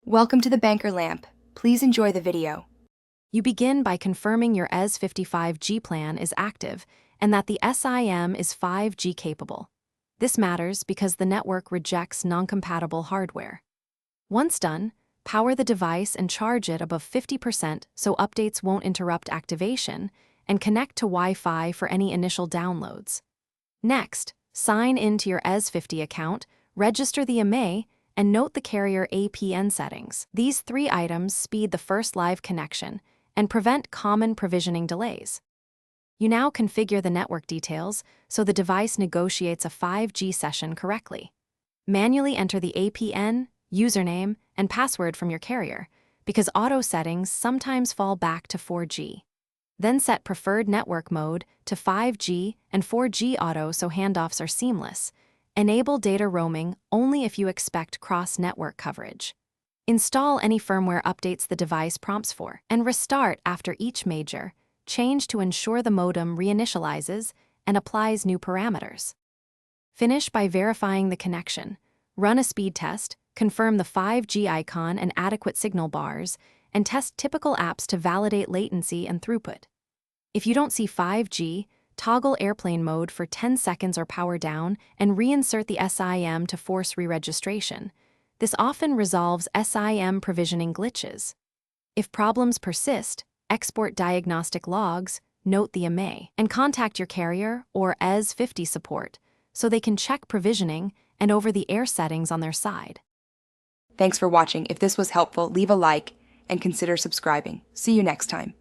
Welcome to the Banker Lamp. Please enjoy the video. You begin by confirming your ES50 5G plan is active and that the SIM is 5G capable. This matters because the network rejects non-compatible hardware. Once done, power the device and charge it above 50% so updates won't interrupt activation, and connect to Wi-Fi for any initial downloads. Next, sign in to your ES50 account, register the IMEI, and note the carrier APN settings. These 3 items speed the first live connection and prevent common provisioning delays. You now configure the network details so the device negotiates a 5G session correctly. Manually enter the APN, username, and password from your carrier, because auto settings sometimes fall back to 4G. Then set preferred network mode to 5G and 4G auto so handoffs are seamless. Enable data roaming only if you expect cross-network coverage. Install any firmware updates the device prompts for, and restart after each major change to ensure the modem reinitializes and applies new parameters. Finish by verifying the connection. Run a speed test, confirm the 5G icon and adequate signal bars, and test typical apps to validate latency and throughput. If you don't see 5G, toggle airplane mode for 10 seconds or power down and reinsert the SIM to force re-registration. This often resolves SIM provisioning glitches. If problems persist, export diagnostic logs, note the IMEI, and contact your carrier or ES50 support so they can check provisioning and over-the-air settings on their side. Thanks for watching. If this was helpful, leave a like and consider subscribing. See you next time.